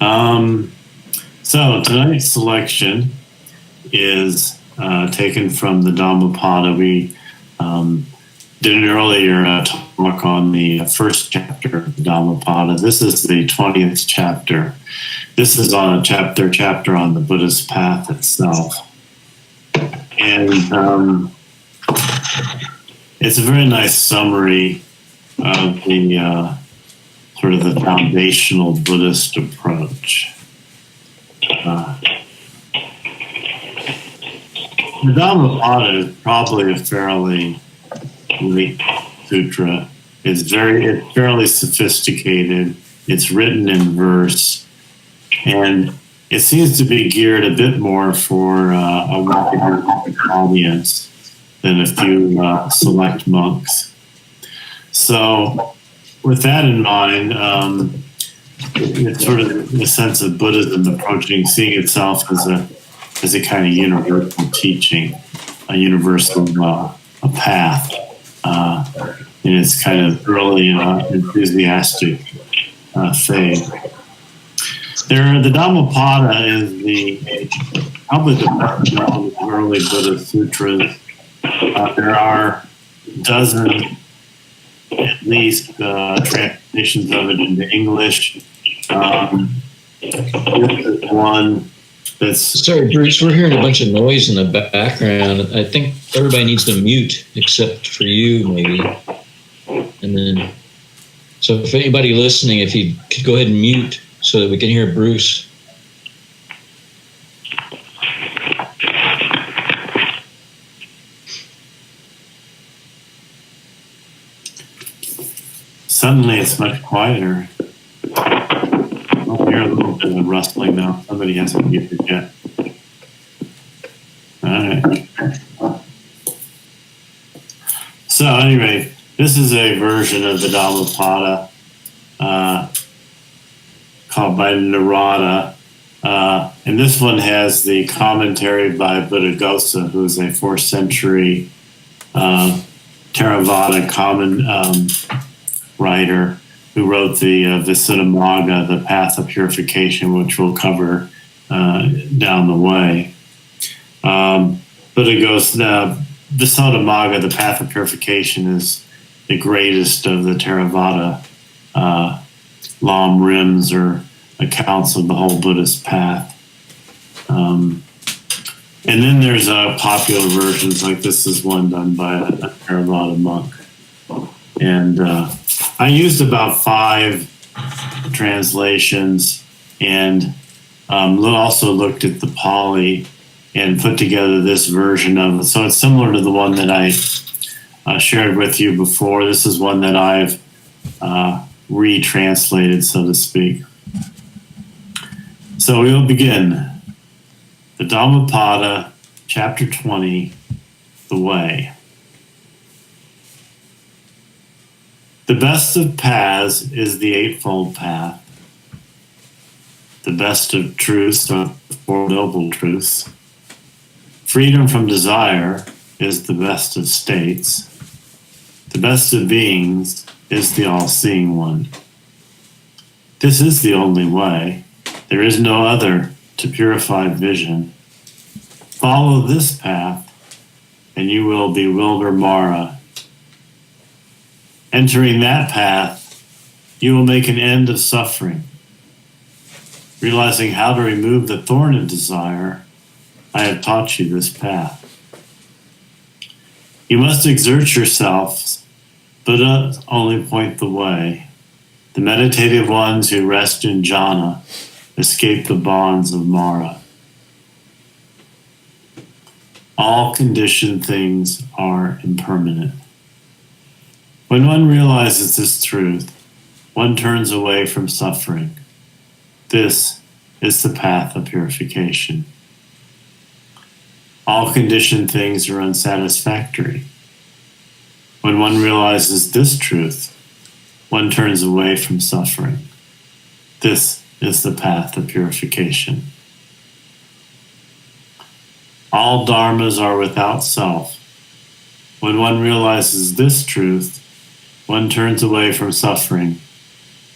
Um, so tonight's selection is taken from the Dhammapada. We did an earlier talk on the first chapter of the Dhammapada. This is the 20th chapter. This is on a chapter on the Buddhist path itself. And it's a very nice summary of the sort of the foundational Buddhist approach. The Dhammapada is probably a fairly late sutra. It's fairly sophisticated. It's written in verse, and it seems to be geared a bit more for a wider audience than a few select monks. So, with that in mind, it's sort of the sense of Buddhism approaching, seeing itself as a kind of universal teaching, a universal a path, in its kind of early enthusiastic phase. The Dhammapada is probably the best known early Buddhist sutras. There are dozens, at least, translations of it into English. This is one that's... Sorry, Bruce, we're hearing a bunch of noise in the background. I think everybody needs to mute, except for you, maybe. And then, so if anybody listening, if you could go ahead and mute so that we can hear Bruce. Suddenly it's much quieter. I'll hear a little bit of rustling now. Somebody hasn't muted yet. All right. So anyway, this is a version of the Dhammapada called by Narada. And this one has the commentary by Buddhaghosa, who is a 4th century Theravada common writer who wrote the Visuddhimagga, the Path of Purification, which we'll cover down the way. Buddhaghosa, Visuddhimagga, the Path of Purification, is the greatest of the Theravada lam rims or accounts of the whole Buddhist path. And then there's popular versions, like this is one done by a Theravada monk. And I used about 5 translations and also looked at the Pali and put together this version of it. So it's similar to the one that I shared with you before. This is one that I've retranslated, so to speak. So we will begin. The Dhammapada, Chapter 20, The Way. The best of paths is the Eightfold Path. The best of truths are the Four Noble Truths. Freedom from desire is the best of states. The best of beings is the all-seeing one. This is the only way. There is no other to purified vision. Follow this path, and you will bewilder Mara. Entering that path, you will make an end of suffering. Realizing how to remove the thorn of desire, I have taught you this path. You must exert yourselves. Buddha only point the way. The meditative ones who rest in jhana escape the bonds of Mara. All conditioned things are impermanent. When one realizes this truth, one turns away from suffering. This is the path of purification. All conditioned things are unsatisfactory. When one realizes this truth, one turns away from suffering. This is the path of purification. All dharmas are without self. When one realizes this truth, one turns away from suffering.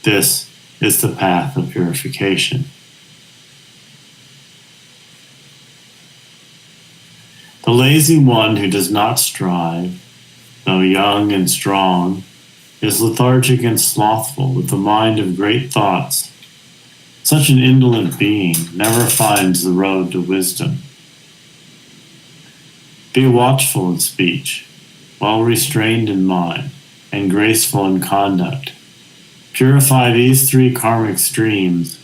This is the path of purification. The lazy one who does not strive, though young and strong, is lethargic and slothful with the mind of great thoughts. Such an indolent being never finds the road to wisdom. Be watchful in speech, well restrained in mind, and graceful in conduct. Purify these 3 karmic streams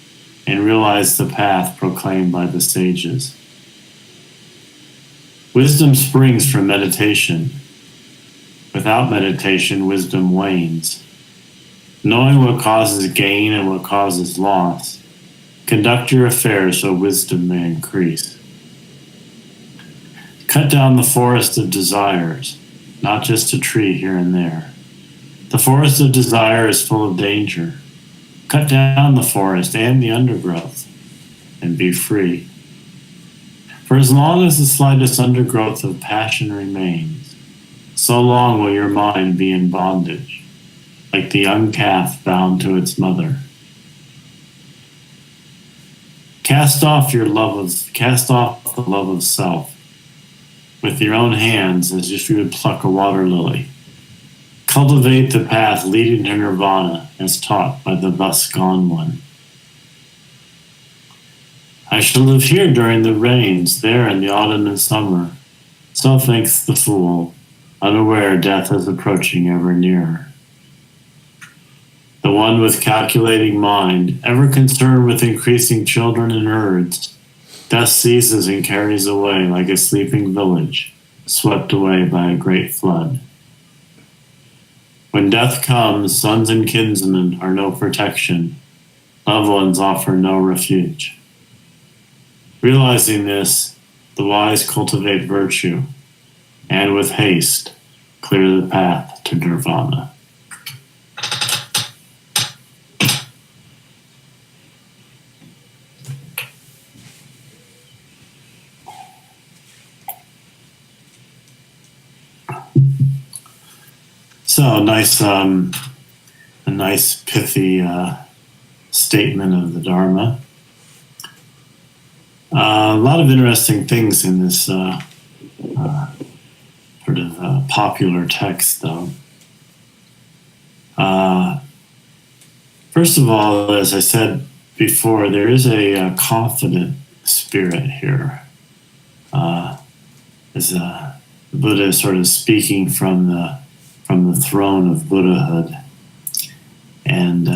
and realize the path proclaimed by the sages. Wisdom springs from meditation. Without meditation, wisdom wanes. Knowing what causes gain and what causes loss, conduct your affairs so wisdom may increase. Cut down the forest of desires, not just a tree here and there. The forest of desire is full of danger. Cut down the forest and the undergrowth, and be free. For as long as the slightest undergrowth of passion remains, so long will your mind be in bondage, like the young calf bound to its mother. Cast off the love of self with your own hands as if you would pluck a water lily. Cultivate the path leading to nirvana as taught by the thus gone one. I shall live here during the rains, there in the autumn and summer. So thinks the fool, unaware death is approaching ever nearer. The one with calculating mind, ever concerned with increasing children and herds, death seizes and carries away like a sleeping village, swept away by a great flood. When death comes, sons and kinsmen are no protection. Loved ones offer no refuge. Realizing this, the wise cultivate virtue, and with haste, clear the path to nirvana. So a nice pithy statement of the Dharma. A lot of interesting things in this sort of popular text, though. First of all, as I said before, there is a confident spirit here. As the Buddha is sort of speaking from the throne of Buddhahood, and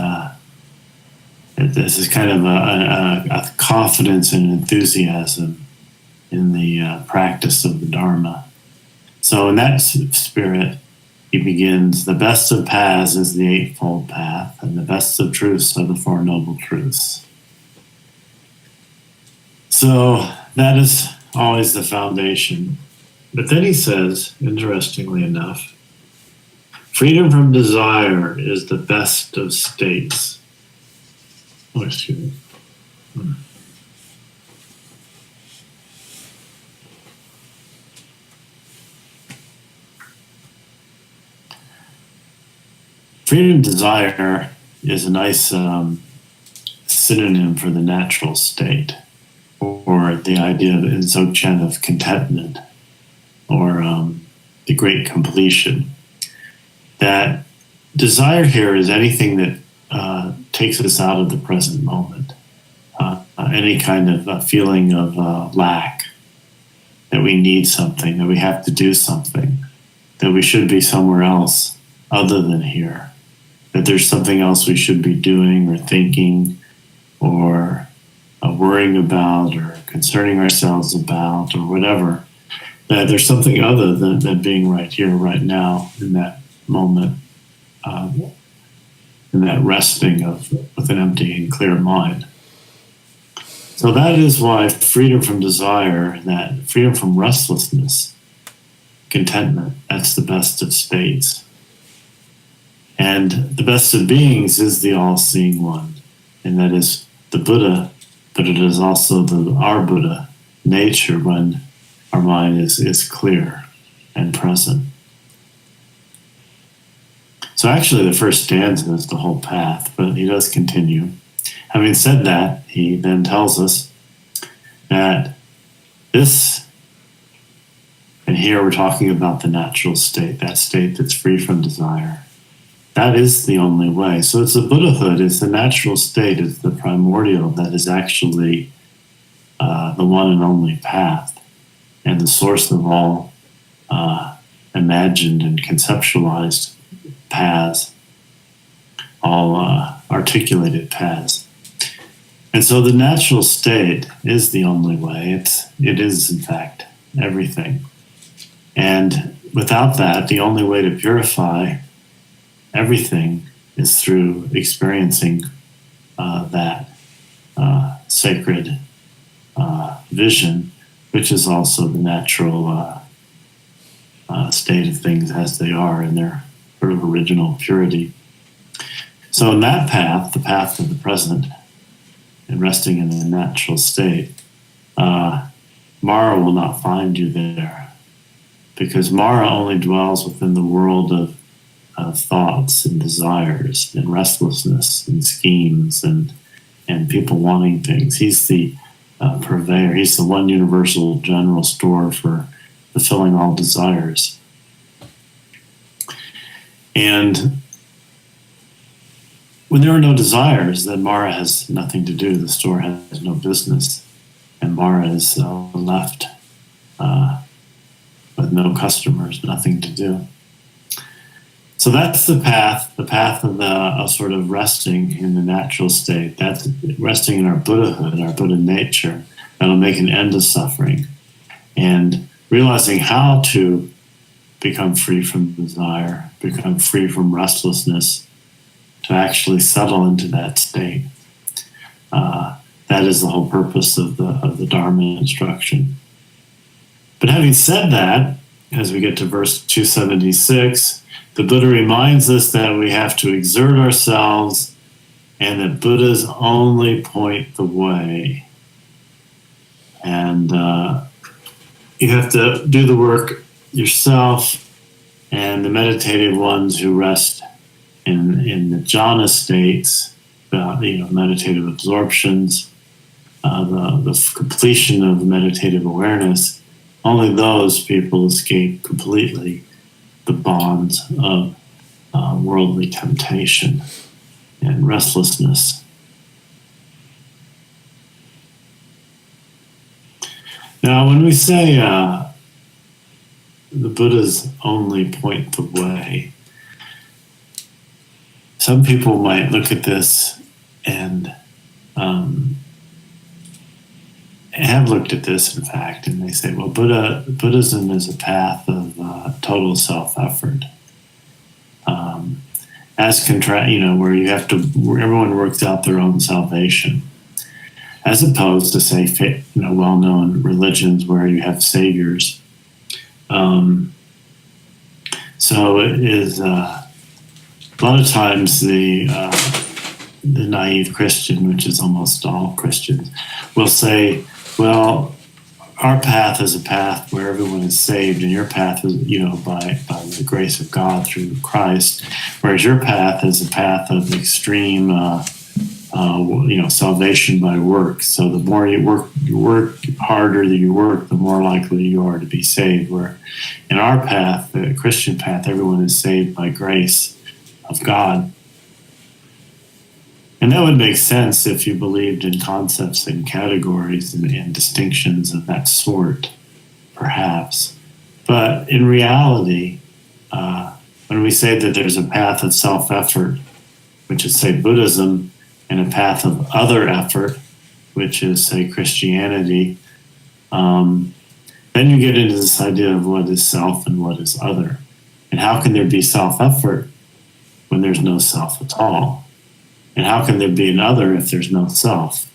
this is kind of a confidence and enthusiasm in the practice of the Dharma. So in that spirit, he begins, the best of paths is the Eightfold Path, and the best of truths are the Four Noble Truths. So that is always the foundation. But then he says, interestingly enough, freedom from desire is the best of states. Oh, excuse me. Freedom from desire is a nice synonym for the natural state, or the idea of in Dzogchen of contentment, or the great completion. That desire here is anything that takes us out of the present moment. Any kind of feeling of lack, that we need something, that we have to do something, that we should be somewhere else other than here, that there's something else we should be doing or thinking or worrying about or concerning ourselves about or whatever, that there's something other than being right here, right now, in that moment, in that resting with an empty and clear mind. So that is why freedom from desire, that freedom from restlessness, contentment, that's the best of states. And the best of beings is the all-seeing one, and that is the Buddha, but it is also our Buddha nature when our mind is clear and present. So actually, the first stanza is the whole path, but he does continue. Having said that, he then tells us that this, and here we're talking about the natural state, that state that's free from desire. That is the only way. So it's the Buddhahood, it's the natural state, it's the primordial that is actually the one and only path and the source of all imagined and conceptualized paths, all articulated paths. And so the natural state is the only way. It is, in fact, everything. And without that, the only way to purify everything is through experiencing that sacred vision, which is also the natural state of things as they are in their sort of original purity. So in that path, the path of the present, and resting in the natural state, Mara will not find you there, because Mara only dwells within the world of thoughts and desires and restlessness and schemes and people wanting things. He's the purveyor. He's the one universal general store for fulfilling all desires. And when there are no desires, then Mara has nothing to do. The store has no business, and Mara is left with no customers, nothing to do. So that's the path of the sort of resting in the natural state. That's resting in our Buddhahood, our Buddha nature. That'll make an end of suffering, and realizing how to become free from desire, become free from restlessness, to actually settle into that state. That is the whole purpose of the Dharma instruction. But having said that, as we get to verse 276, the Buddha reminds us that we have to exert ourselves and that Buddhas only point the way. And you have to do the work yourself, and the meditative ones who rest in the jhana states, meditative absorptions, the completion of meditative awareness, only those people escape completely the bonds of worldly temptation and restlessness. Now, when we say the Buddhas only point the way, some people might look at this and have looked at this, in fact, and they say, well, Buddhism is a path of total self-effort. Where you have to, where everyone works out their own salvation, as opposed to, say, well-known religions where you have saviors. So it is a lot of times the naive Christian, which is almost all Christians, will say, well, our path is a path where everyone is saved, and your path is, by the grace of God through Christ, whereas your path is a path of extreme, salvation by work. So the more you work harder that you work, the more likely you are to be saved. Where in our path, the Christian path, everyone is saved by grace of God. And that would make sense if you believed in concepts and categories and distinctions of that sort, perhaps. But in reality, when we say that there's a path of self-effort, which is, say, Buddhism, and a path of other effort, which is, say, Christianity, then you get into this idea of what is self and what is other. And how can there be self-effort when there's no self at all? And how can there be an other if there's no self?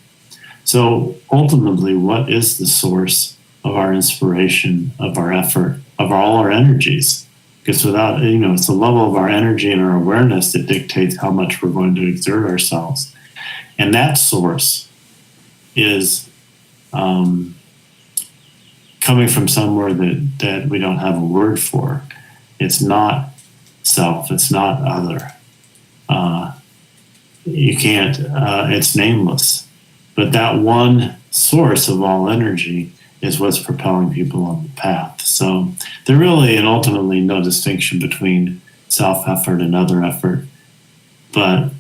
So ultimately, what is the source of our inspiration, of our effort, of all our energies? Because without, it's the level of our energy and our awareness that dictates how much we're going to exert ourselves. And that source is coming from somewhere that we don't have a word for. It's not self. It's not other. You can't, it's nameless. But that one source of all energy is what's propelling people on the path. So there really and ultimately no distinction between self-effort and other effort. But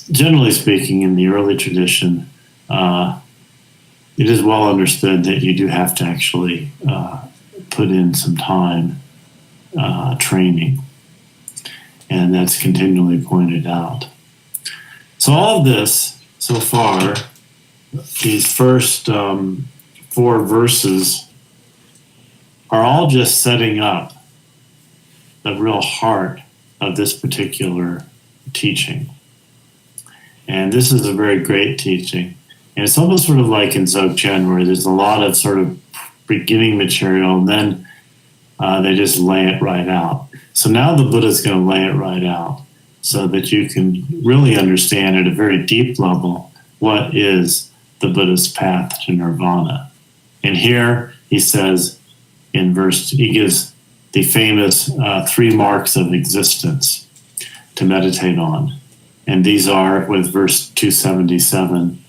generally speaking, in the early tradition, it is well understood that you do have to actually put in some time training. And that's continually pointed out. So all of this so far, these first 4 verses are all just setting up the real heart of this particular teaching. And this is a very great teaching. And it's almost sort of like in Dzogchen, where there's a lot of sort of beginning material, and then they just lay it right out. So now the Buddha's going to lay it right out so that you can really understand at a very deep level what is the Buddha's path to nirvana. And here he says he gives the famous 3 marks of existence to meditate on. And these are, with verse 277,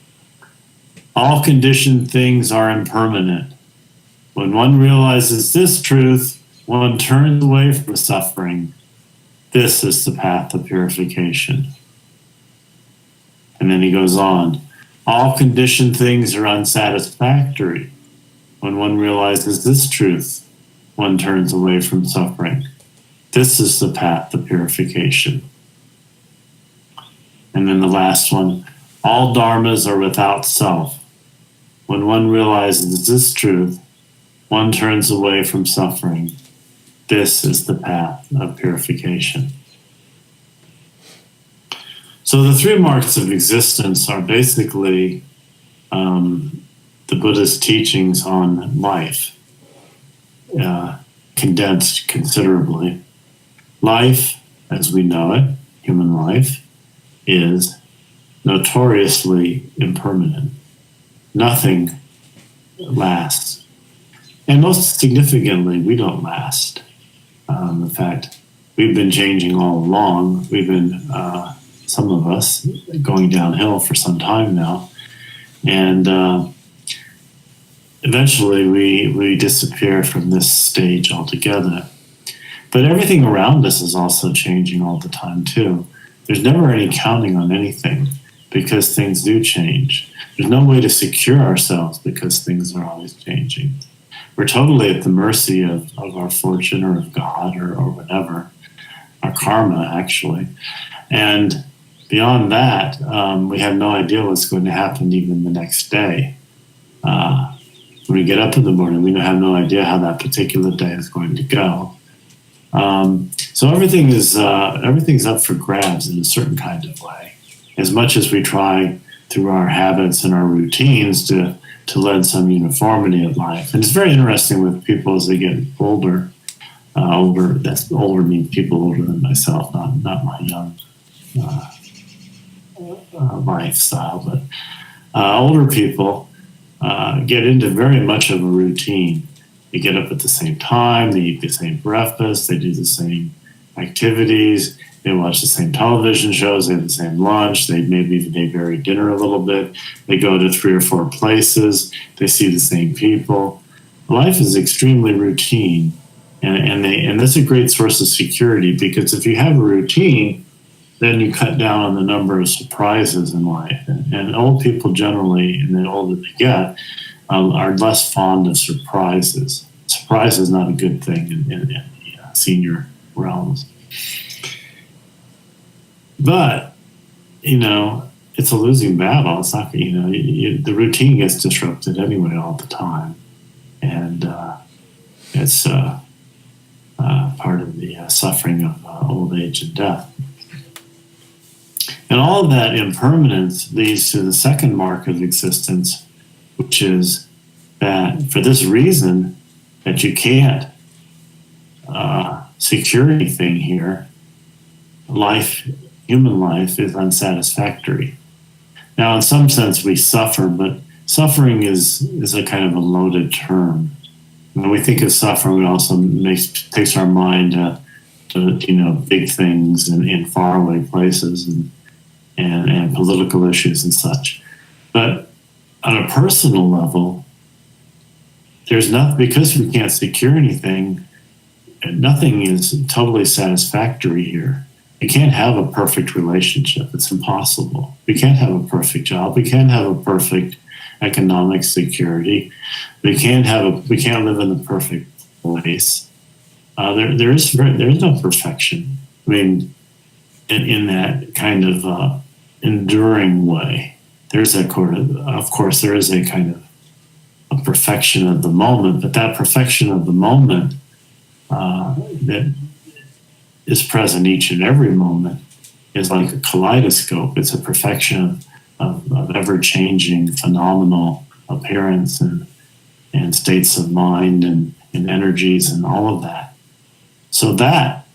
all conditioned things are impermanent. When one realizes this truth, one turns away from suffering. This is the path of purification. And then he goes on. All conditioned things are unsatisfactory. When one realizes this truth, one turns away from suffering. This is the path of purification. And then the last one. All dharmas are without self. When one realizes this truth, one turns away from suffering. This is the path of purification. So the 3 marks of existence are basically the Buddha's teachings on life, condensed considerably. Life, as we know it, human life, is notoriously impermanent. Nothing lasts. And most significantly, we don't last. In fact, we've been changing all along. We've been, some of us, going downhill for some time now. And eventually we disappear from this stage altogether. But everything around us is also changing all the time, too. There's never any counting on anything because things do change. There's no way to secure ourselves because things are always changing. We're totally at the mercy of our fortune or of God or whatever, our karma, actually. And beyond that, we have no idea what's going to happen even the next day. When we get up in the morning, we have no idea how that particular day is going to go. So everything's up for grabs in a certain kind of way. As much as we try through our habits and our routines to lead some uniformity of life. And it's very interesting with people as they get older. That's older means people older than myself, not my young lifestyle, but older people get into very much of a routine. They get up at the same time, they eat the same breakfast, they do the same activities, they watch the same television shows, they have the same lunch, they vary dinner a little bit, they go to 3 or 4 places, they see the same people. Life is extremely routine, and that's a great source of security, because if you have a routine, then you cut down on the number of surprises in life. And old people generally, and the older they get, are less fond of surprises. Surprise is not a good thing in the senior realms. But, it's a losing battle. It's not, the routine gets disrupted anyway all the time. And it's part of the suffering of old age and death. And all of that impermanence leads to the second mark of existence, which is that for this reason that you can't secure anything here, human life is unsatisfactory. Now, in some sense, we suffer, but suffering is a kind of a loaded term. When we think of suffering, it also takes our mind big things in faraway places and political issues and such. But on a personal level, there's not, because we can't secure anything, nothing is totally satisfactory here. We can't have a perfect relationship. It's impossible. We can't have a perfect job. We can't have a perfect economic security. We can't live in the perfect place. There is no perfection. I mean, in that kind of enduring way, there's of course, there is a kind of a perfection of the moment, but that perfection of the moment that is present each and every moment is like a kaleidoscope. It's a perfection of ever-changing, phenomenal appearance and states of mind and energies and all of that. So that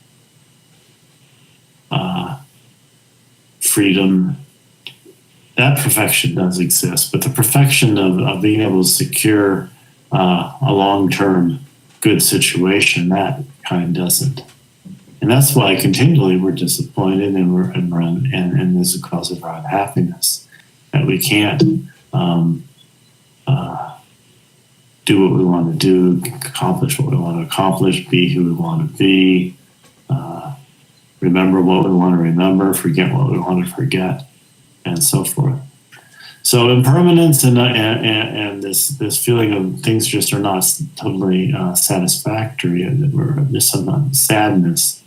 freedom, that perfection does exist, but the perfection of being able to secure a long-term good situation, that kind doesn't. And that's why continually we're disappointed and this is a cause of our unhappiness, that we can't do what we want to do, accomplish what we want to accomplish, be who we want to be, remember what we want to remember, forget what we want to forget, and so forth. So impermanence and this feeling of things just are not totally satisfactory, and there's some sadness.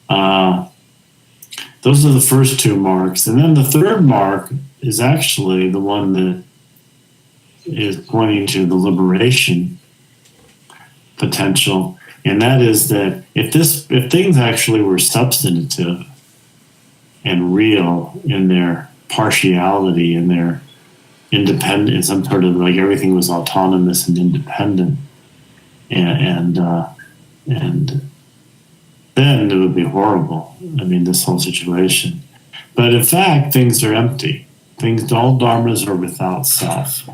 Those are the first two marks. And then the third mark is actually the one that is pointing to the liberation potential. And that is that if things actually were substantive and real in their partiality, in their independence, some sort of like everything was autonomous and independent, and then it would be horrible. I mean, this whole situation. But in fact, things are empty. All dharmas are without self.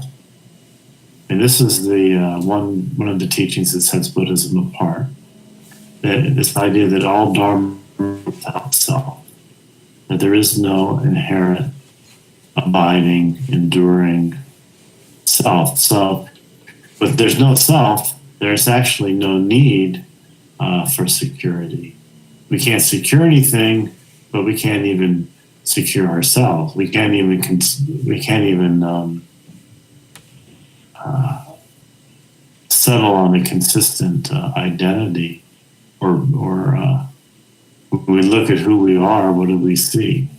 And this is the one of the teachings that sets Buddhism apart. That this idea that all dharma are without self. That there is no inherent, abiding, enduring self. So, if there's no self, there's actually no need for security. We can't secure anything, but we can't even secure ourselves. We can't even settle on a consistent identity, or when we look at who we are, what do we see?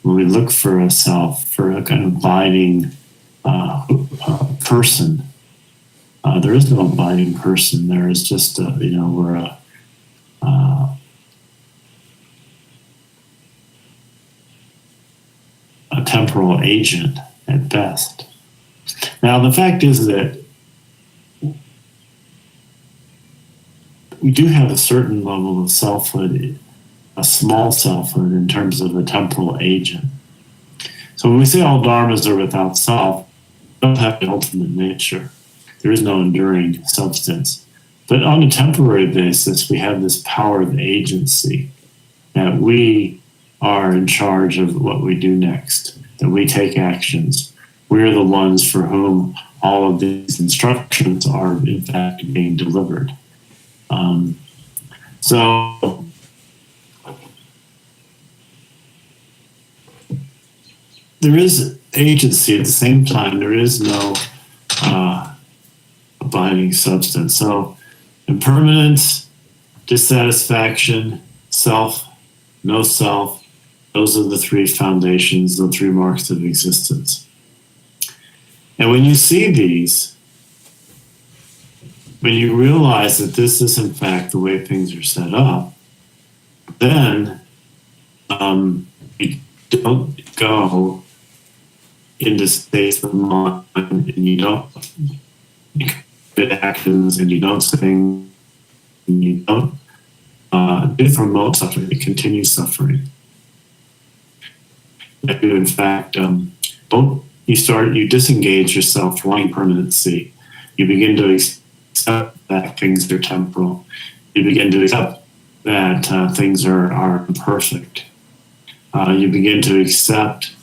When we look for a self, for a kind of abiding person, there is no abiding person. There is just we're a temporal agent at best. Now, the fact is that we do have a certain level of selfhood, a small selfhood in terms of a temporal agent. So when we say all dharmas are without self, we don't have the ultimate nature. There is no enduring substance. But on a temporary basis, we have this power of agency, that we are in charge of what we do next, that we take actions. We're the ones for whom all of these instructions are, in fact, being delivered. So there is agency. At the same time, there is no abiding substance. So impermanence, dissatisfaction, self, no self, those are the three foundations, the three marks of existence. And when you see these, when you realize that this is in fact the way things are set up, then you don't go into states of mind, and you don't commit actions, and you don't sing, and you don't promote suffering, you continue suffering. You, in fact, you disengage yourself from impermanency. You begin to accept that things are temporal. You begin to accept that things are imperfect. You begin to accept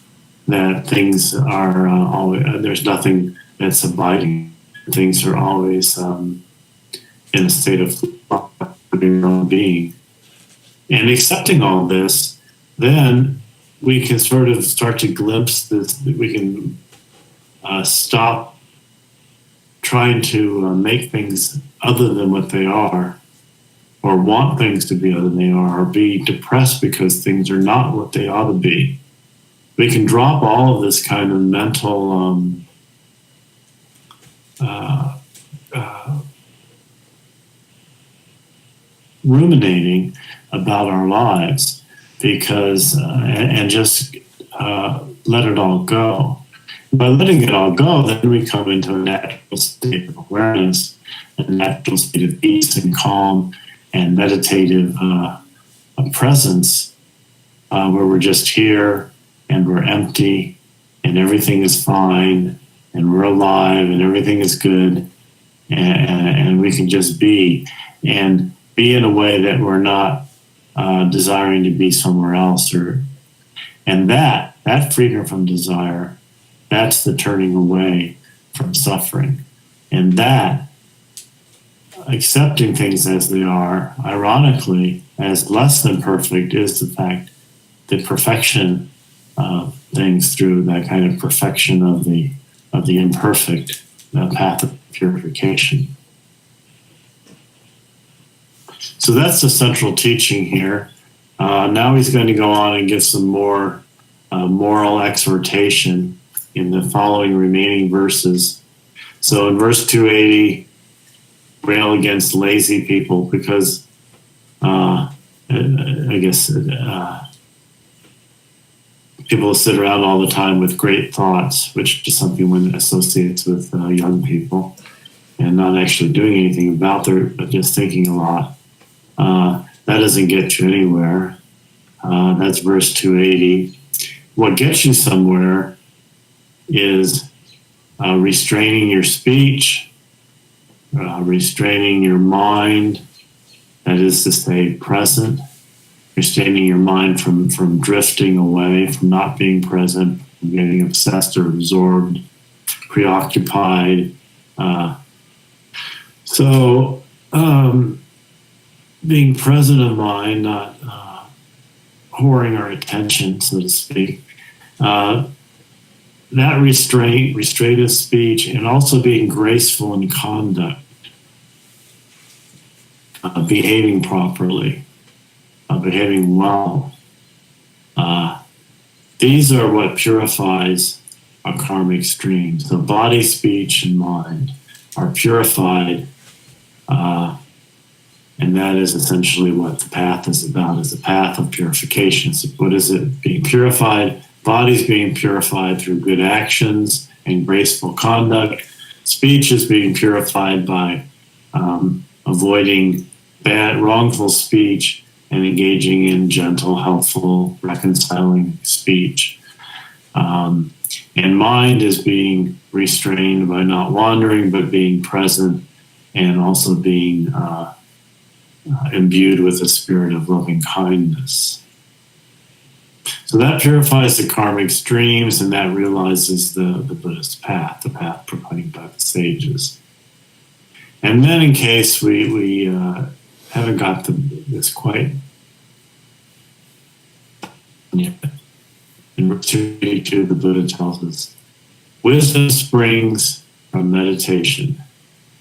that things are always, there's nothing that's abiding. Things are always in a state of your own being. And accepting all this, then we can sort of start to glimpse this, we can stop trying to make things other than what they are, or want things to be other than they are, or be depressed because things are not what they ought to be. We can drop all of this kind of mental ruminating about our lives, because and just let it all go. By letting it all go, then we come into a natural state of awareness, a natural state of peace and calm and meditative presence, where we're just here and we're empty and everything is fine and we're alive and everything is good, and we can just be, and be in a way that we're not desiring to be somewhere else, and that freedom from desire, that's the turning away from suffering. And that accepting things as they are, ironically, as less than perfect, is the fact that perfection of things through that kind of perfection of the imperfect, the path of purification. So that's the central teaching here. Now he's going to go on and give some more moral exhortation in the following remaining verses. So in verse 280, rail against lazy people, because I guess people sit around all the time with great thoughts, which is something one associates with young people, and not actually doing anything about but just thinking a lot. That doesn't get you anywhere. That's verse 280. What gets you somewhere is restraining your speech, restraining your mind, that is to stay present, restraining your mind from drifting away, from not being present, from getting obsessed or absorbed, preoccupied. Being present of mind, not whoring our attention, so to speak. That restraint of speech, and also being graceful in conduct, behaving properly, behaving well. These are what purifies our karmic streams. So body, speech, and mind are purified, and that is essentially what the path is about, is the path of purification. So what is it? Being purified. Body's being purified through good actions and graceful conduct. Speech is being purified by avoiding wrongful speech and engaging in gentle, helpful, reconciling speech. And mind is being restrained by not wandering, but being present, and also being imbued with a spirit of loving kindness. So that purifies the karmic streams, and that realizes the Buddhist path, the path proclaimed by the sages. And then, in case we haven't got this quite yet, in verse 282, the Buddha tells us, wisdom springs from meditation.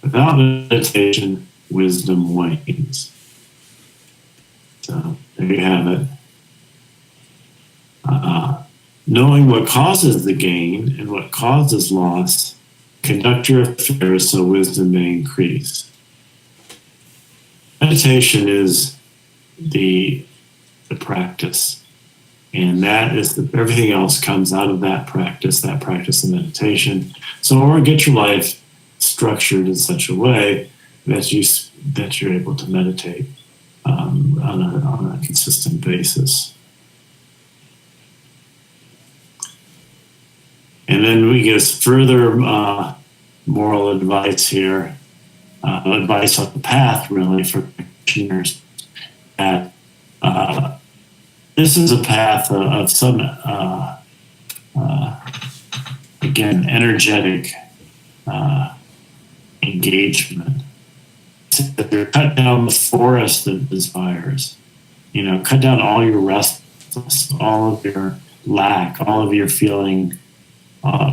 Without meditation, wisdom wanes. So there you have it. Knowing what causes the gain and what causes loss, conduct your affairs so wisdom may increase. Meditation is the practice, and that is everything else comes out of that practice of meditation. So get your life structured in such a way that you're able to meditate on a consistent basis. And then we get further moral advice here, advice on the path, really, for practitioners. that this is a path of some, again, energetic engagement. Cut down the forest of desires. Cut down all your restlessness, all of your lack, all of your feeling,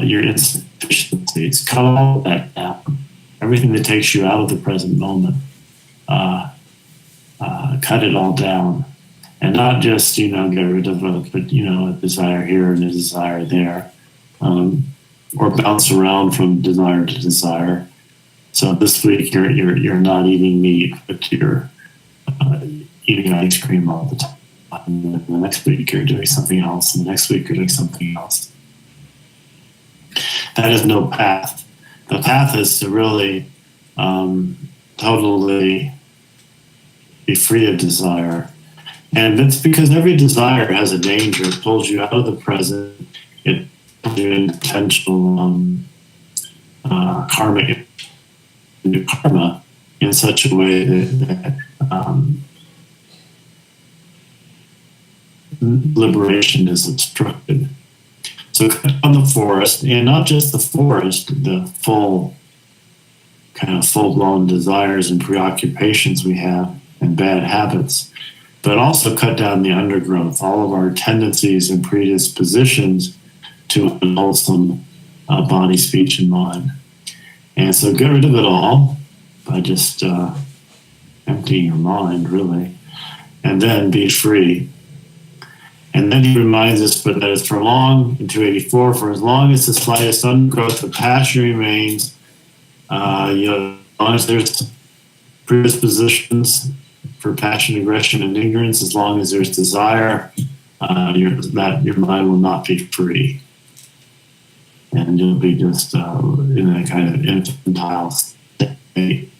your insufficiencies. Cut all of that down. Everything that takes you out of the present moment. Cut it all down. And not just, get rid of it, but, a desire here and a desire there. Or bounce around from desire to desire. So this week you're not eating meat, but you're eating ice cream all the time. And the next week you're doing something else, and the next week you're doing something else. That is no path. The path is to really totally be free of desire. And it's because every desire has a danger. It pulls you out of the present. It pulls you into potential karmic karma in such a way that liberation is obstructed. So cut down the forest, and not just the forest, the full-blown desires and preoccupations we have and bad habits, but also cut down the undergrowth, all of our tendencies and predispositions to unwholesome body, speech, and mind. And so get rid of it all by just emptying your mind, really, and then be free. And then he reminds us that it's for long, in 284, for as long as the slightest undergrowth of passion remains, as long as there's predispositions for passion, aggression, and ignorance, as long as there's desire, your mind will not be free. And you'll be just in a kind of infantile state.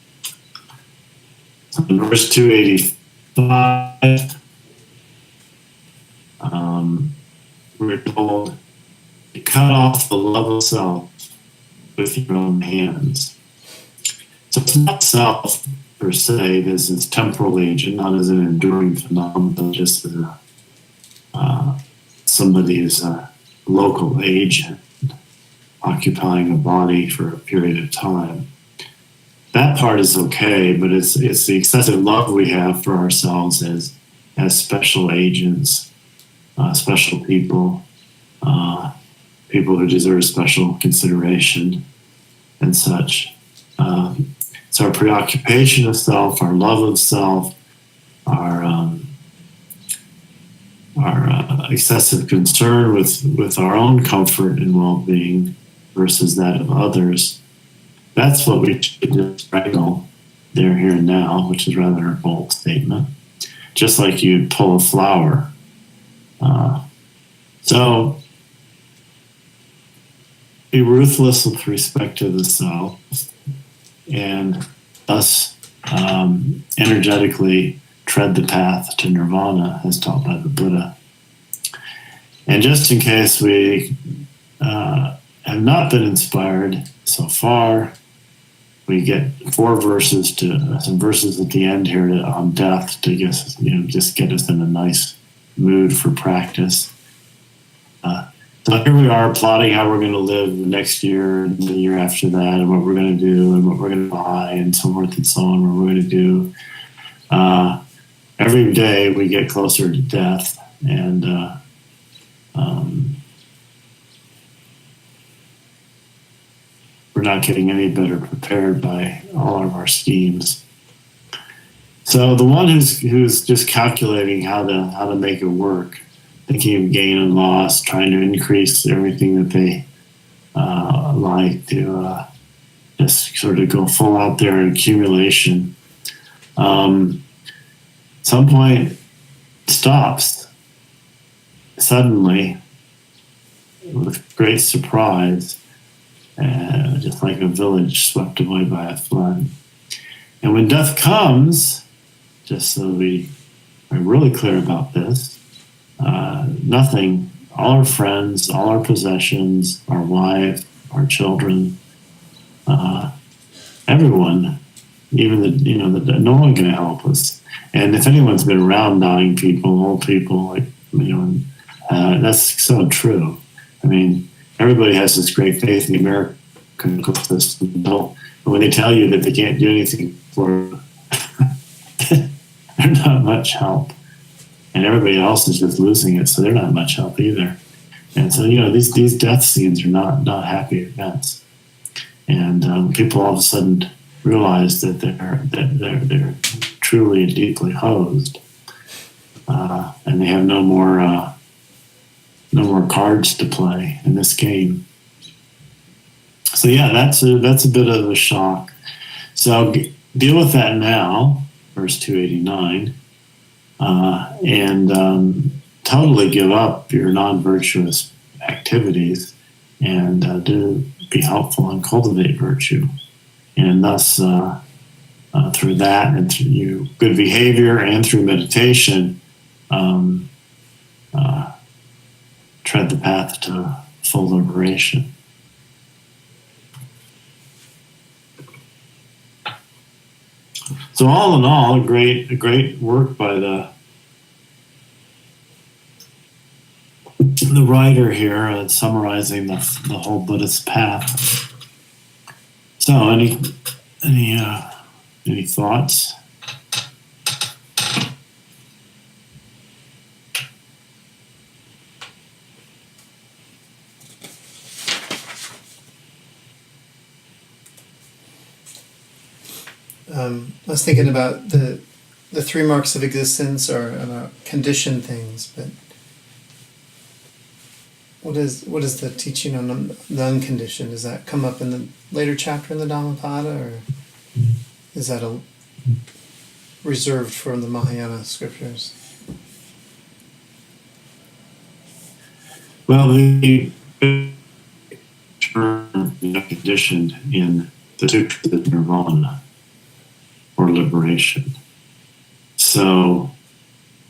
So in verse 285, we're told to cut off the love of self with your own hands. So it's not self per se, this is temporal agent, not as an enduring phenomenon, but just as somebody is a local agent occupying a body for a period of time. That part is okay, but it's the excessive love we have for ourselves as special agents, special people, people who deserve special consideration and such. So our preoccupation of self, our love of self, our excessive concern with our own comfort and well-being versus that of others, that's what we should just strangle there, here, and now, which is rather a bold statement. Just like you'd pull a flower. So be ruthless with respect to the self, and thus energetically tread the path to nirvana as taught by the Buddha. And just in case we have not been inspired so far, we get some verses at the end here on death to just get us in a nice mood for practice. So here we are plotting how we're going to live the next year and the year after that, and what we're going to do and what we're going to buy and so forth and so on, what we're going to do. Every day we get closer to death, and we're not getting any better prepared by all of our schemes. So the one who's just calculating how to make it work, thinking of gain and loss, trying to increase everything that they like to just sort of go full out there in accumulation. Some point stops suddenly with great surprise, just like a village swept away by a flood. And when death comes, just so we are really clear about this, nothing, all our friends, all our possessions, our wife, our children, everyone even no one can help us. And if anyone's been around dying people, old people, like, that's so true. I mean, everybody has this great faith in the American medical system. But when they tell you that they can't do anything for you, they're not much help. And everybody else is just losing it, so they're not much help either. And so, these death scenes are not happy events. And people all of a sudden realize that they're truly and deeply hosed, and they have no more cards to play in this game. So yeah, that's a bit of a shock. So deal with that now, verse 289, and totally give up your non-virtuous activities, and do be helpful and cultivate virtue, and thus through that and through good behavior and through meditation, tread the path to full liberation. So all in all, a great work by the writer here, summarizing the whole Buddhist path. So any thoughts? I was thinking about the three marks of existence are about conditioned things, but what is the teaching on the unconditioned? Does that come up in the later chapter in the Dhammapada, or is that reserved for the Mahayana scriptures? Well, the term conditioned in the Sutra is nirvana, or liberation. So,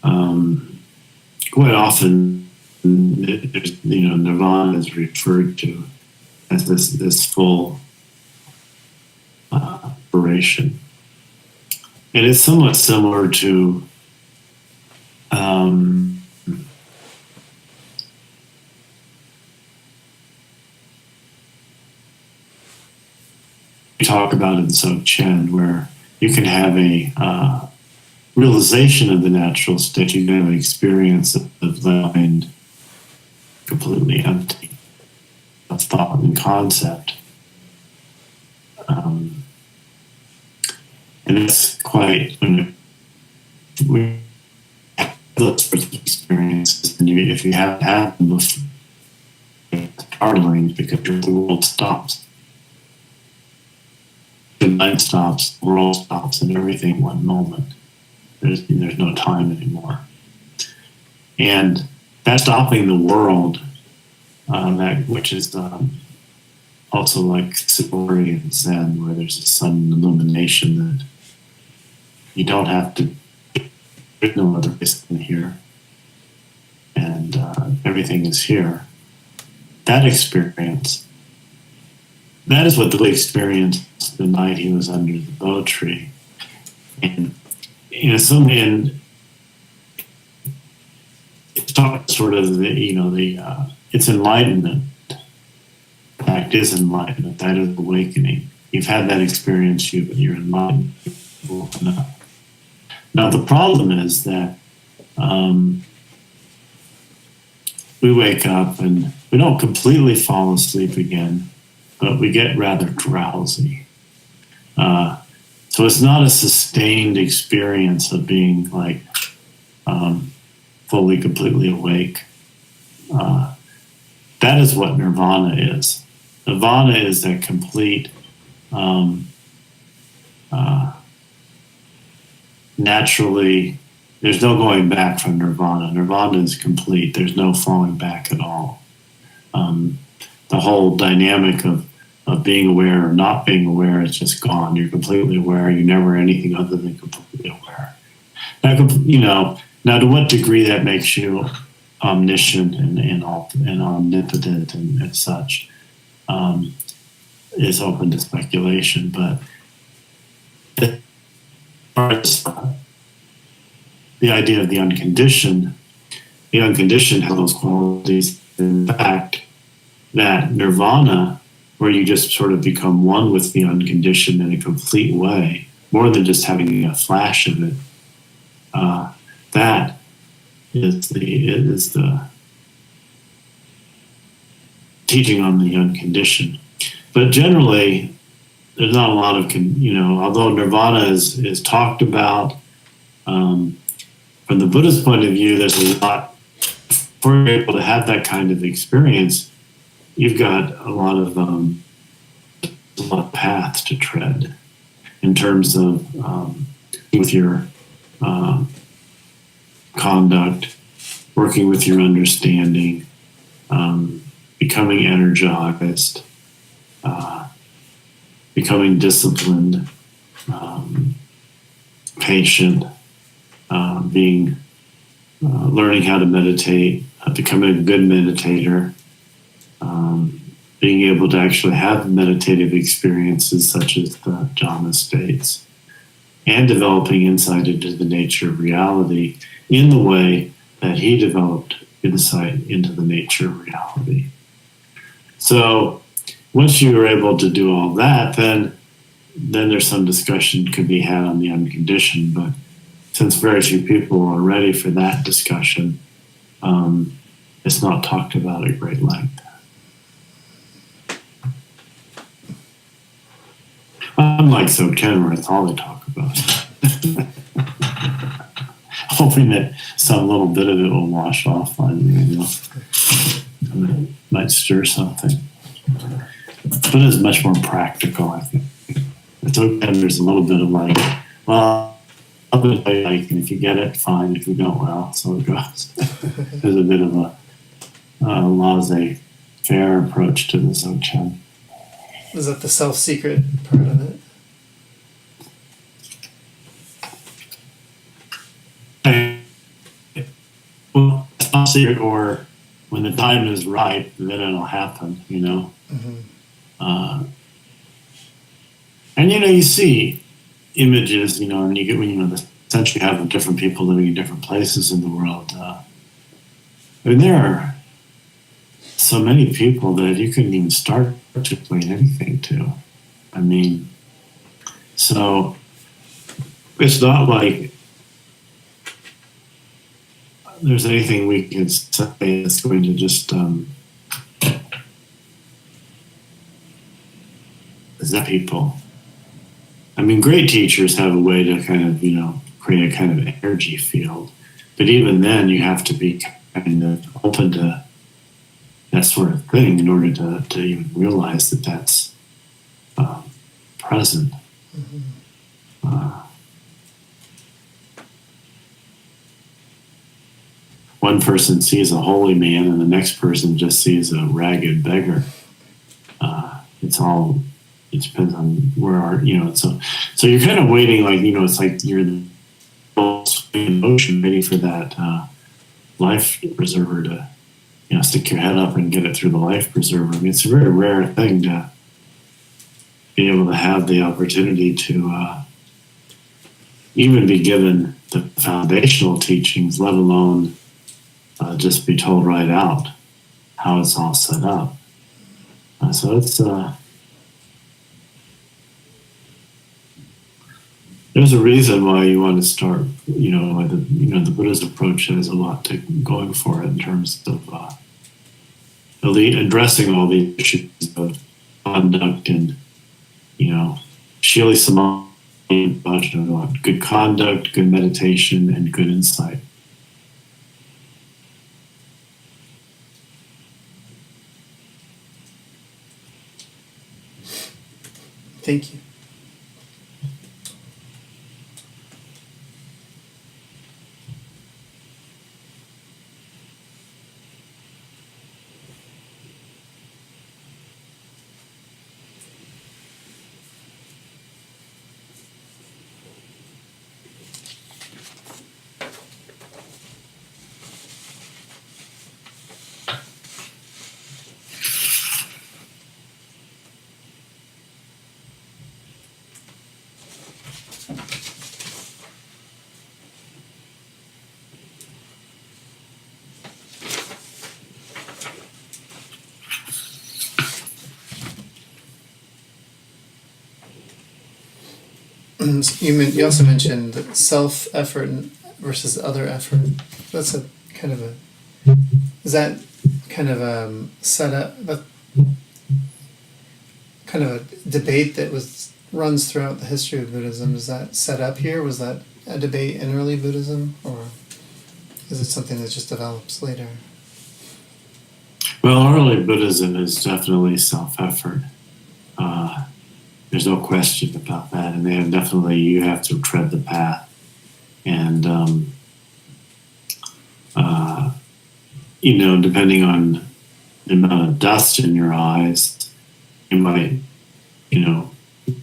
quite often, nirvana is referred to as this full liberation, and it's somewhat similar to we talk about in Dzogchen, where you can have a realization of the natural state. You can have an experience of the mind completely empty of thought and concept. And it's quite, when we have those sorts of experiences, and if you haven't had them before, it's startling, because the world stops. The mind stops, the world stops, and everything in one moment. There's no time anymore. And that stopping the world, which is also like Satori and Zen, where there's a sudden illumination that you don't have to, there's no other place than here, and everything is here. That experience, that is what the Buddha experienced the night he was under the bo tree. And it's talk sort of it's enlightenment. Fact is enlightenment. That is awakening. You've had that experience, you're enlightened. You've woken up. Now the problem is that we wake up and we don't completely fall asleep again, but we get rather drowsy. So it's not a sustained experience of being like fully, completely awake. That is what nirvana is. Nirvana is that complete, naturally, there's no going back from nirvana. Nirvana is complete. There's no falling back at all. The whole dynamic of being aware or not being aware is just gone. You're completely aware. You're never anything other than completely aware. Now to what degree that makes you omniscient and omnipotent and such is open to speculation. But the idea of the unconditioned has those qualities. In fact, that nirvana, where you just sort of become one with the unconditioned in a complete way, more than just having a flash of it, that is the teaching on the unconditioned. But generally, there's not a lot of, although nirvana is talked about, from the Buddhist point of view, there's a lot, for you able to have that kind of experience, you've got a lot of paths to tread in terms of with your conduct, working with your understanding, becoming energized, becoming disciplined, patient, being learning how to meditate, becoming a good meditator, being able to actually have meditative experiences such as the jhana states, and developing insight into the nature of reality in the way that he developed insight into the nature of reality. So once you are able to do all that, then there's some discussion could be had on the unconditioned. But since very few people are ready for that discussion, it's not talked about at great length. Unlike Soken, where it's all they talk about. Hoping that some little bit of it will wash off on you, and it might stir something. But it's much more practical, I think. Soken, there's a little bit of like, well, and if you get it, fine. If you don't, well, so it goes. There's a bit of a laissez-faire approach to the Soken. Is that the self-secret part of it? Well, it's not secret, or when the time is right, then it'll happen, Mm-hmm. And you see images, and you get the sense you have of different people living in different places in the world. There are so many people that you couldn't even start to explain anything to. So it's not like there's anything we can say that's going to just zap people. Great teachers have a way to kind of, create a kind of energy field. But even then, you have to be kind of open to that sort of thing in order to even realize that that's present. Mm-hmm. One person sees a holy man and the next person just sees a ragged beggar. It depends on where so you're kind of waiting, like, it's like you're in the ocean waiting for that life preserver to, stick your head up and get it through the life preserver. It's a very rare thing to be able to have the opportunity to even be given the foundational teachings, let alone just be told right out how it's all set up. So it's there's a reason why you want to start. The Buddha's approach has a lot going for it in terms of addressing all the issues of conduct and Shili Samadhi, good conduct, good meditation, and good insight. Thank you. you also mentioned self effort versus other effort. That's a kind of a, is that kind of a kind of a debate that runs throughout the history of Buddhism? Is that set up here? Was that a debate in early Buddhism, or is it something that just develops later? Well, early Buddhism is definitely self-effort. There's no question about that, and you have to tread the path, and depending on the amount of dust in your eyes, you might,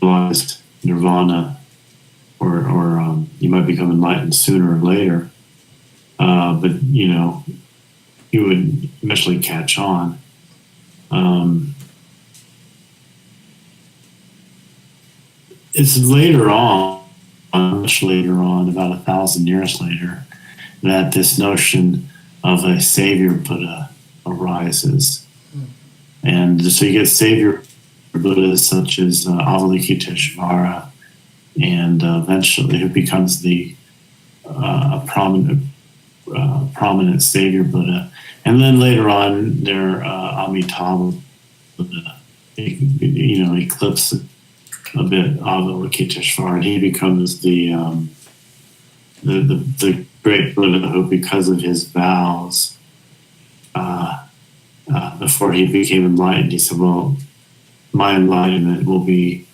realize nirvana, or you might become enlightened sooner or later. But you would eventually catch on. It's later on, much later on, about 1,000 years later, that this notion of a savior Buddha arises. And so you get savior Buddhas such as Avalokiteshvara, and eventually who becomes the prominent savior Buddha. And then later on, there Amitabha Buddha, eclipses a bit Avalokiteshvara, and he becomes the great Buddha who, because of his vows, before he became enlightened, he said, "Well, my enlightenment will be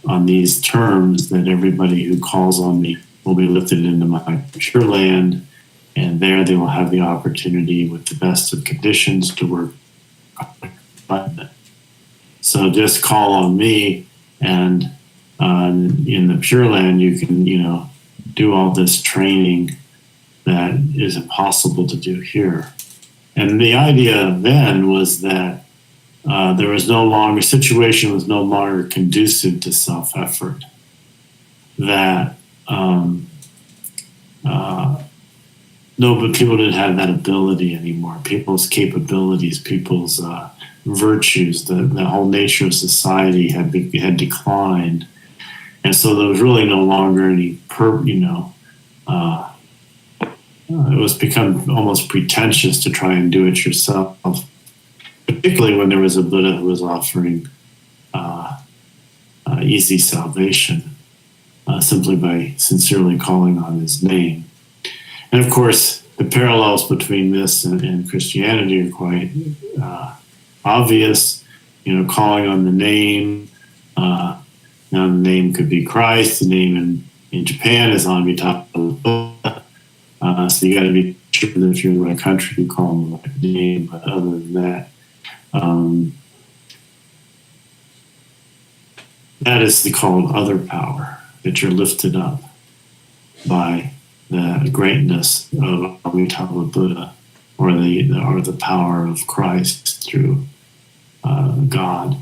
on these terms, that everybody who calls on me will be lifted into my pure land, and there they will have the opportunity, with the best of conditions, to work enlightenment. So just call on me, and in the Pure Land, you can, do all this training that is impossible to do here." And the idea then was that situation was no longer conducive to self-effort. That but people didn't have that ability anymore. People's capabilities, people's virtues, the whole nature of society had declined, and so there was really no longer any it was become almost pretentious to try and do it yourself, particularly when there was a Buddha who was offering easy salvation simply by sincerely calling on his name. And of course, the parallels between this and Christianity are quite obvious. Calling on the name. Now the name could be Christ. The name in Japan is Amitabha. So you got to be sure that if you're in the right country, you call them the right name. But other than that, that is called other power, that you're lifted up by the greatness of Amitabha Buddha, or the power of Christ through God.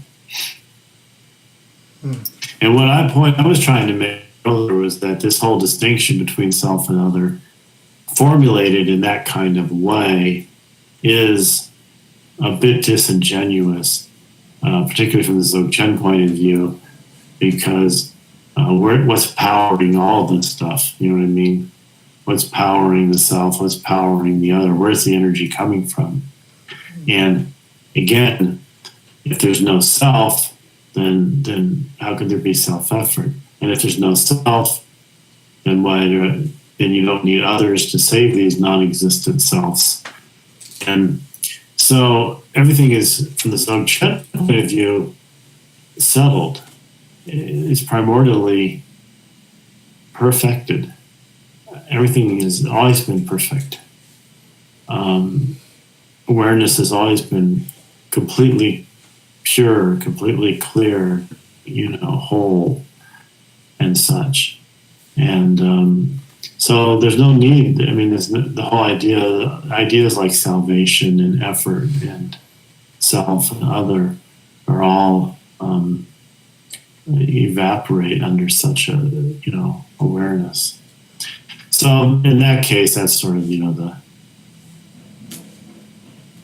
And what I was trying to make earlier was that this whole distinction between self and other, formulated in that kind of way, is a bit disingenuous, particularly from the Dzogchen point of view, because what's powering all this stuff? You know what I mean? What's powering the self? What's powering the other? Where's the energy coming from? And again, if there's no self, then how could there be self-effort? And if there's no self, then then you don't need others to save these non-existent selves. And so everything is, from the Dzogchen point of view, settled. It's primordially perfected. Everything has always been perfect. Awareness has always been completely pure, completely clear, whole and such. And so there's no need. I mean, the whole ideas like salvation and effort and self and other are all evaporate under such a awareness. So in that case, that's sort of the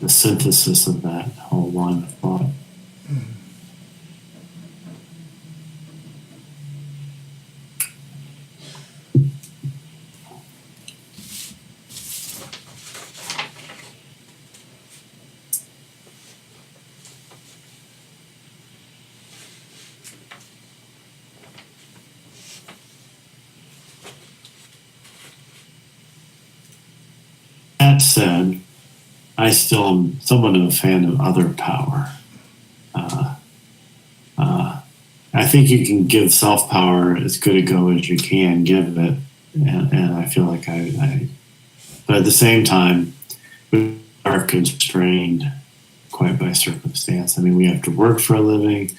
synthesis of that whole line of thought. said, I still am somewhat of a fan of other power. I think you can give self power as good a go as you can give it, and I feel like but at the same time, we are constrained quite by circumstance. I mean, we have to work for a living.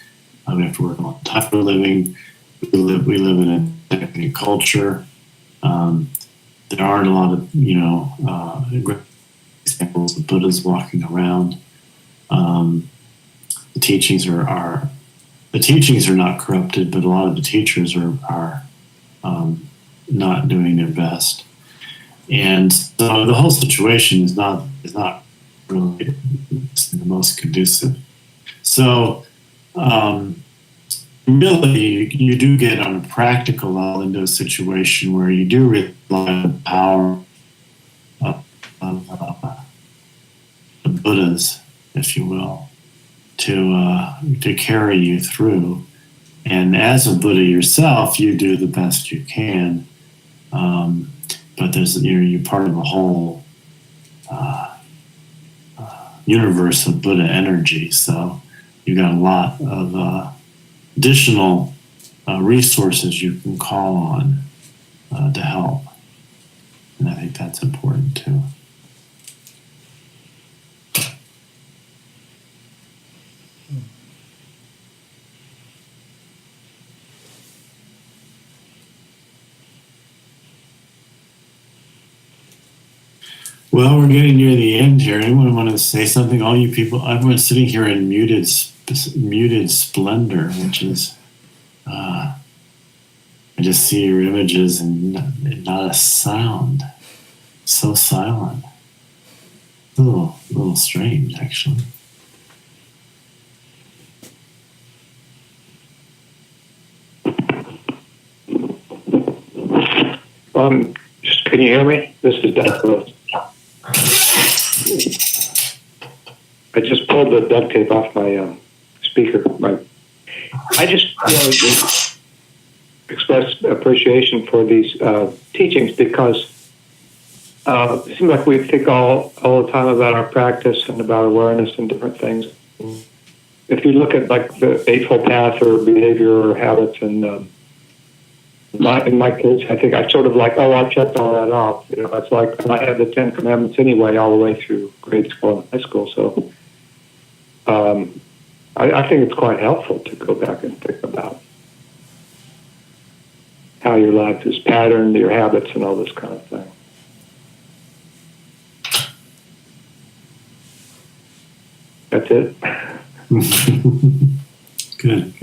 We have to work a long time for a living. We live in a technical culture. There aren't a lot of great examples of Buddhas walking around. The teachings are not corrupted, but a lot of the teachers are not doing their best, and so the whole situation is not really the most conducive. So really, you do get on a practical level into a situation where you do rely on the power of the Buddhas, if you will, to carry you through. And as a Buddha yourself, you do the best you can. But you're part of a whole universe of Buddha energy. So you got a lot of additional resources you can call on to help. And I think that's important too. Well, we're getting near the end here. Anyone want to say something? All you people, everyone's sitting here in muted splendor, which is, I just see your images and not a sound. So silent. A little strange, actually. Can you hear me? This is Douglas. I just pulled the duct tape off my speaker. I just wanted to express appreciation for these teachings, because it seems like we think all the time about our practice and about awareness and different things. If you look at like the Eightfold Path or behavior or habits, and in my case, I think I sort of like, I checked all that off. It's like I had the 10 Commandments anyway, all the way through grade school and high school. So I think it's quite helpful to go back and think about how your life is patterned, your habits, and all this kind of thing. That's it. Good.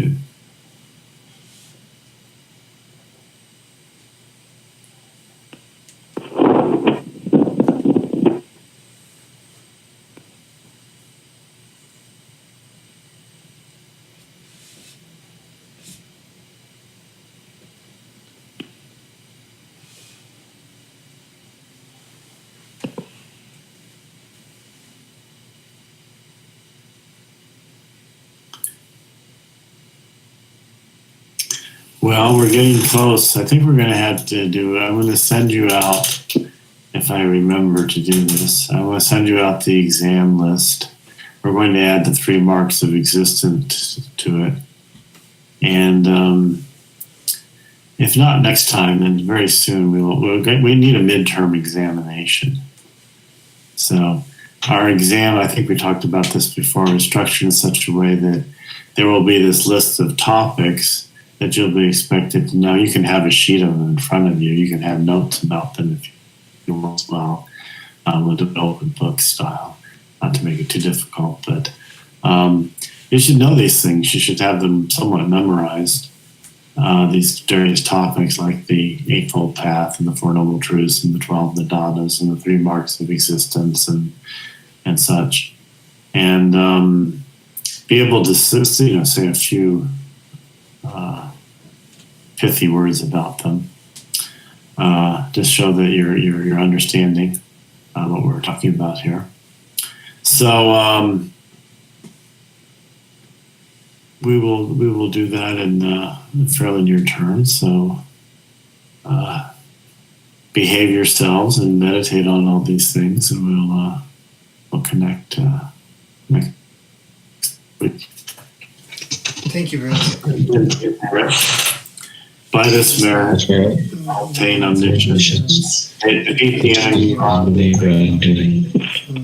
Well, we're getting close. I think we're going to have to I'm going to send you out, if I remember to do this, I'm going to send you out the exam list. We're going to add the 3 marks of existence to it. And if not next time, then very soon we need a midterm examination. So our exam, I think we talked about this before, is structured in such a way that there will be this list of topics that you'll be expected to know. You can have a sheet of them in front of you. You can have notes about them if you want as well, with an open book style, not to make it too difficult. But you should know these things. You should have them somewhat memorized. These various topics like the Eightfold Path and the Four Noble Truths and the 12 Nidanas and the 3 marks of existence and such. And be able to say a few pithy words about them, to show that you're understanding what we're talking about here. So we will do that in fairly near term. So behave yourselves and meditate on all these things, and we'll connect with Thank you, Bruce. by this merit, obtain omniscience. In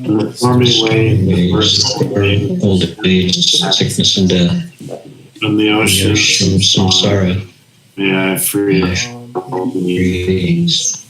the stormy way, old age, sickness, and death. from the ocean of samsara, may I free beings.